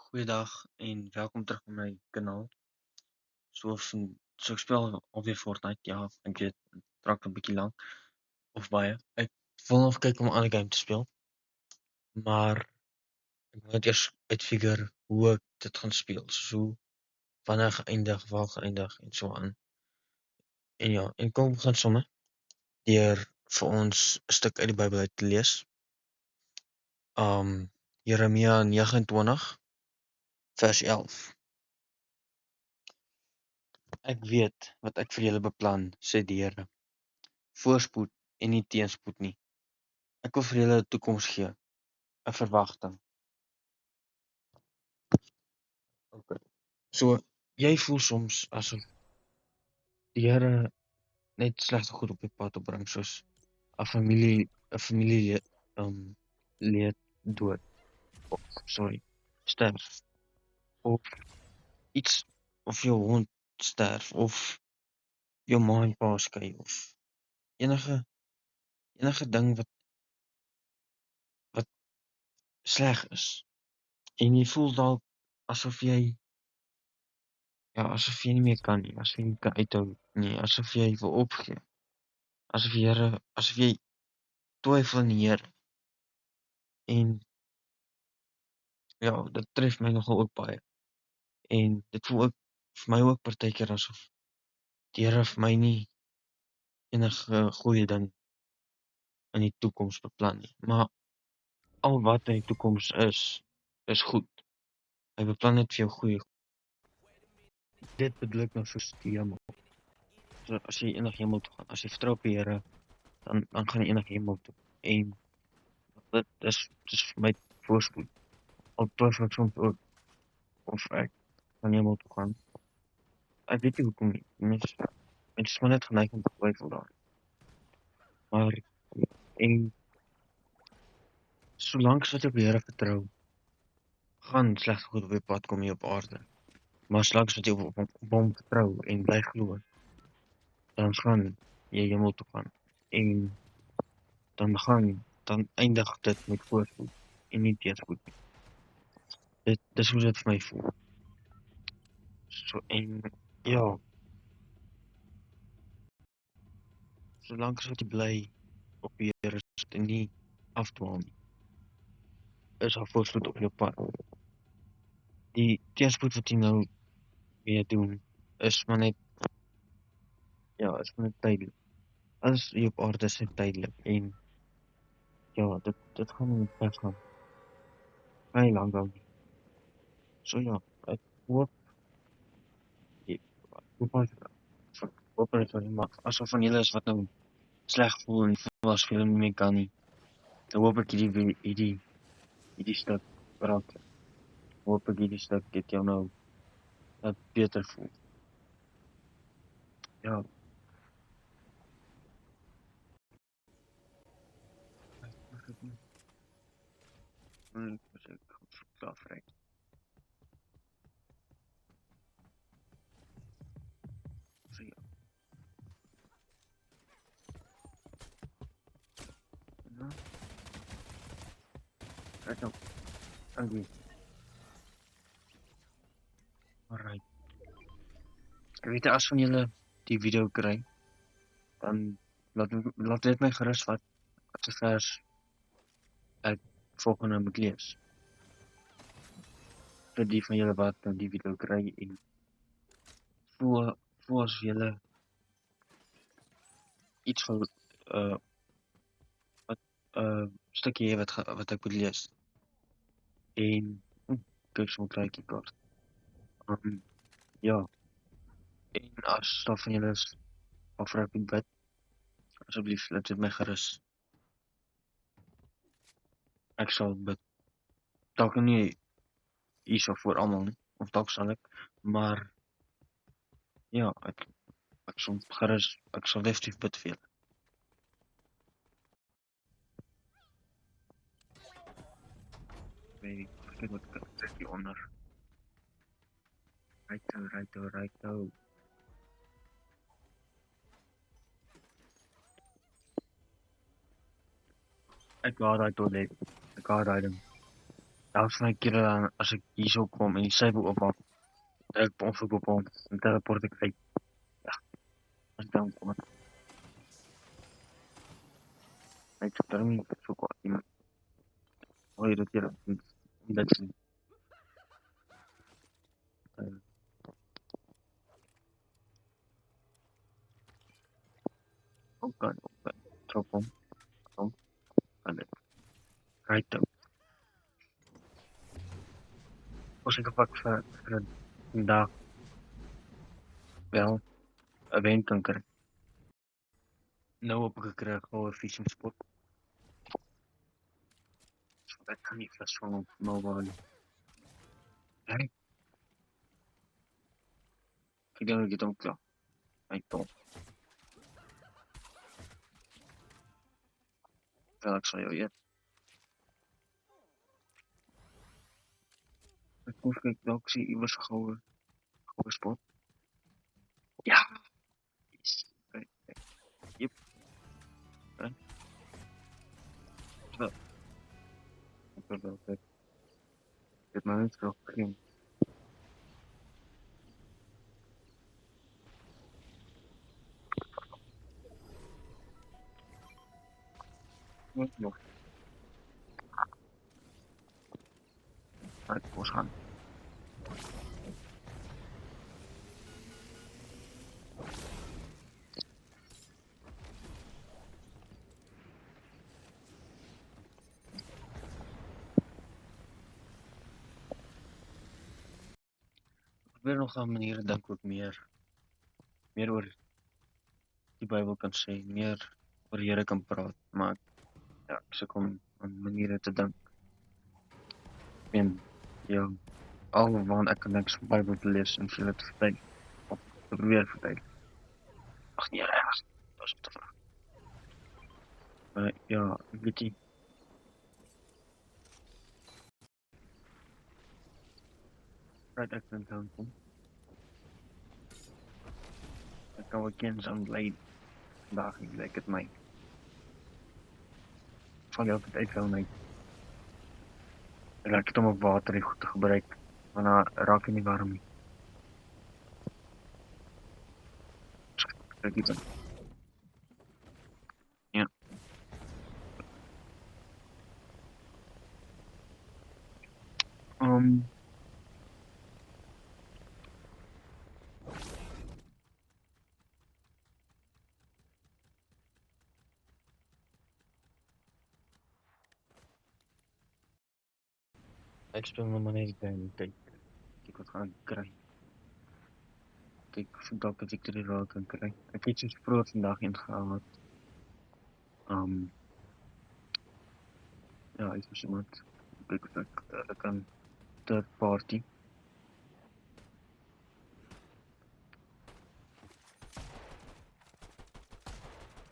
Goeiedag en welkom terug op my kanaal. So ek speel alweer Fortnite. Ja, ek weet, het raak 'n bietjie lank of baie. Ek wil nog kyk om 'n ander game te speel, maar ek moet eers uitfigure hoe ek dit gaan speel. So wanneer geëindig, waar geëindig en so aan. En ja, en kom begin sommer deur vir ons 'n stuk uit die Bybel uit te lees. Jeremia 29 vers 11. Ek weet wat ek vir julle beplan, sê die Here. Voorspoed en nie teenspoed nie. Ek wil vir julle 'n toekoms gee, 'n verwagting. Okay. So jy voel soms asof die Here net slegte goed op jou pad opbring, soos 'n familie leed, dood, of sterf, of iets, of jou hond sterf, of jou ma en pa skei, of enige ding wat sleg is. En jy voel dalk asof jy nie meer kan nie, asof jy nie kan uithou nie, asof jy wil opgee, asof jy twyfel in die Here. En ja, dit tref my nogal ook baie. En dit voel ook vir my ook partykeer asof die Here vir my nie enige goeie ding in die toekoms beplan nie. Maar al wat in die toekoms is goed. Hy beplan net vir jou goeie. Dit bedoel ek nou soos die hemel. So as jy eendag hemel toe gaan, as jy vertrou op die Here, dan gaan jy eendag hemel toe. En dit is vir my voorspoed. Al twyfel ek soms ook of ek gaan hemel toe gaan. Ek weet nie hoekom nie. Mens is maar net geneig om te twyfel daar. Maar en solank as wat jy op die Here vertrou, gaan slegte goed op jou pad kom hier op aarde. Maar solank as wat jy op hom vertrou en bly glo, dan gaan jy hemel toe gaan. En dan eindig dit met voorspoed en nie teenspoed nie. Dis hoe dit vir my voel. So en ja, solank as wat jy bly op die Here sit en nie afdwaal nie, is daar voorspoed op jou pad. Die teenspoed wat jy nou mee doen, is maar net tydelik. Alles hier op aarde is net tydelik en ja, dit gaan nie weggaan. Gaan nie lank hou nie. So ja, ek hoop maar asof van julle is wat nou sleg voel en voel as julle nie meer kan nie. Dan hoop ek hierdie stuk raak. Hoop ek hierdie stuk het jou nou dat beter voel. Ja. Ek klaar vry. So ja. Right nou. Dankie. Alright. Ek weet as van julle die video kry, dan laat weet my gerus wat vers ek volgende moet lees. Vir die van julle wat nou die video kry en voel as julle iets van stukkie hê wat ek moet lees. En kyk so 'n kleintjie kaart. Ja. En as daar van julle is waarvoor ek moet bid, asseblief laat dit my gerus. Ek sal bid. Dalk nie hierso voor almal nie, of dalk sal ek, maar ja, ek sal gerus, ek sal definitief bid vir julle. Kyk wat ek hier onder. Right. Ek haat daai toilet. Ek haat daai ding. Elke van die keer als ik hier zo kom en die zijboek opmaak, dan heb ik per ongeluk op om. Dan teleport ik uit. Ja, als ik dan kom. Ik zit er niet zo kort in. Hoor je dat hier? Dat je ook kan. Zo kom. Kom. Kan het. Right up. Als ik pak voor vandaag wel een wijn kan krijgen. Nou heb ik gekregen gewoon een fishing spot. Ik ga niet vast van op mobile. Hey, ik denk dat ik het ook klaar. Hij top. Wel, ik zal je. Ik hoef ik wel, ik zie, was gewoon spot. Ja, is. Yep. Wel, ik ben wel vet. Dit maar niet wel begin. Nog uit het bos gaan. Ik wil nog aan manieren denk ik meer over die Bijbel kan zeggen, meer over Here kan praten. Maar ja, ik zoek om aan manieren te denken. En ja, allen ik kan niks van Bijbel te lezen en veel te vertellen. Of te proberen vertellen. Ach, niet ergens. Dat is op de vraag. Maar ja, weet je, right ik ben gaan komen. Dan kan we kennis aan het leiden. Vandaag niet lekker het mij. Van je altijd even wel mee. Dan raak je het om op water heeft goed te gebruiken. Daarna raak je niet warm. Kijk iets aan. Ja. Ik speel nog maar even bij. Kijk wat ga ik krijgen. Kijk, zodat ik er wel kan krijgen. Ik heb iets brood vandaag ingehaald. Ja, iets was iemand. Kijk of ik kan third party.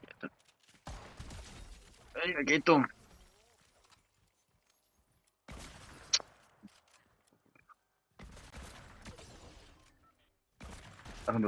Ja, dat. Hey, ik eet Tom. Ach,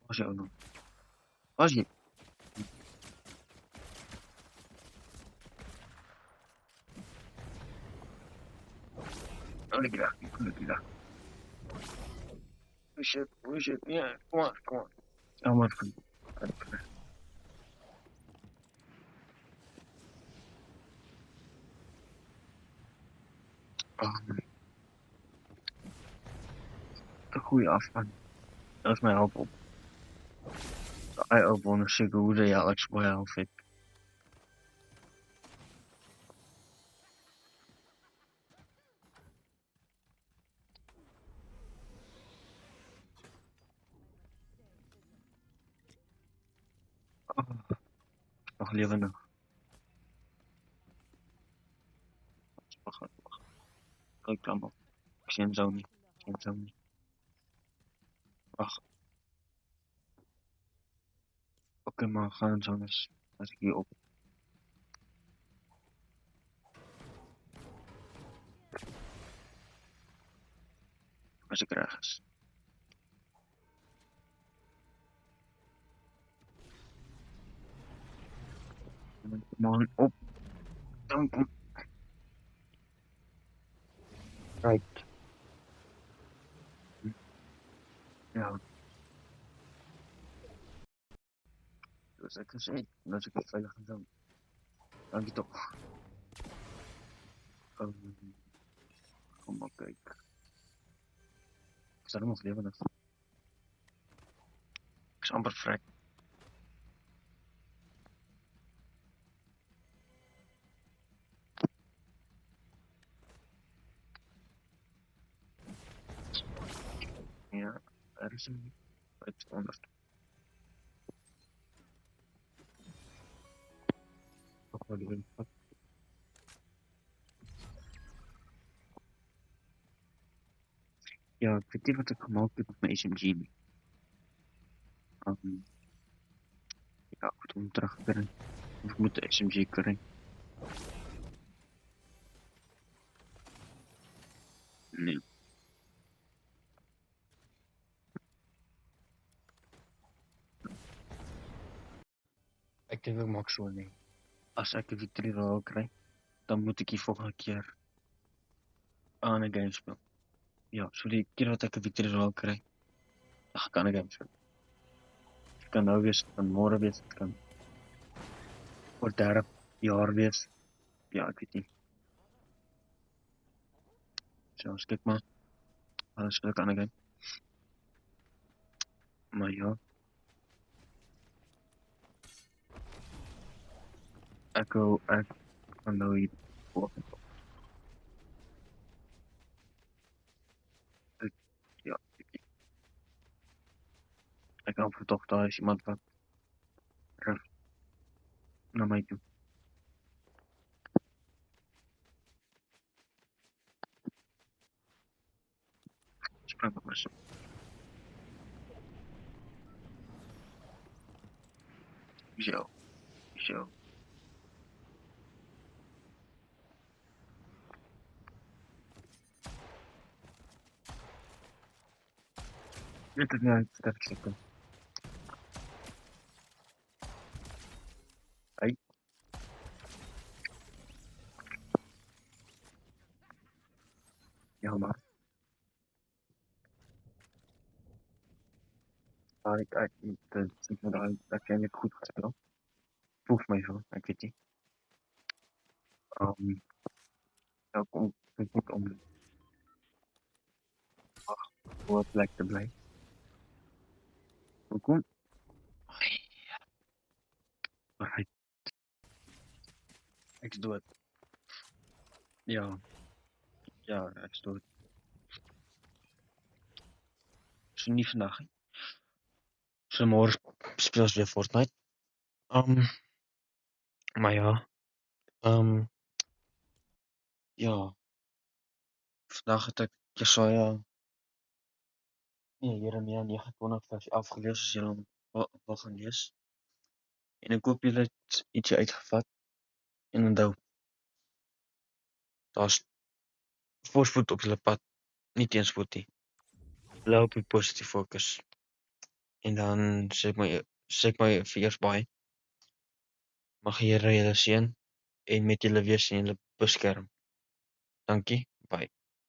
was je ook nog? Was je? Oh, lekker dag. Oh shit, yeah, come on. Oh, maar goed. Een goede afspraak. Dat is mijn hoop op. I open een Segura Alex Boy outfit. Oh, nog levendig. Wacht. Kijk allemaal. Ik zie hem zo niet. Wacht. Oké, maar we gaan zo eens. Als ik hier op. Als ik ergens. Kom aan op, dan kom right. Ja, soos ek gesê het, nou is ek veilig en sound. Dankie tog. Kom maar kyk. Ek is nog lewendig. Ek is amper vrek. Ja, er is een uit onder. Ook wel die wind. Ja, ek weet nie wat ek gemaakt het met my SMG nie. Ja, ek moet hom terugkry. Of ek moet 'n SMG kry. Nee. Ek dink ek maak so nie. As ek 'n victory royale kry, dan moet ek die volgende keer aan 'n game speel. Ja, so die keer wat ek 'n victory royale kry, ag, kan ek game speel. Dit kan nou wees, dit kan môre wees, dit kan oor 30 jaar wees. Ja, ek weet nie. So, ons kyk maar. Alles speel ek aan 'n game. Maar ja. Ek gaan nou hier op. Ja, ek kan tog daar is iemand wat reg na my toe. Spring op my so. Zo, zo. Dit is nou dat ik zit. Hey, ja maar. Maar ik niet, ik moet dat jij niet goed gespeeld. Volgens mij zo, ik weet niet. Ja, kom goed om voor het plek te blijven. Kom. Right. Ik doe het. Ja, ja, ik doe het. So nie vandag nie. So môre speel ons weer Fortnite. Maar ja. Ja. Vandag het ek Jesaja Jeremia 29 vers 11 gelees as julle hom wil gaan lees. En ek hoop julle het ietsie uitgevat. En onthou, daar's voorspoed op julle pad, nie teenspoed nie. Bly op die positief fokus. En dan sê ek my vir eers baie. Mag die Here julle seën en met julle wees en julle beskerm. Dankie. Bye.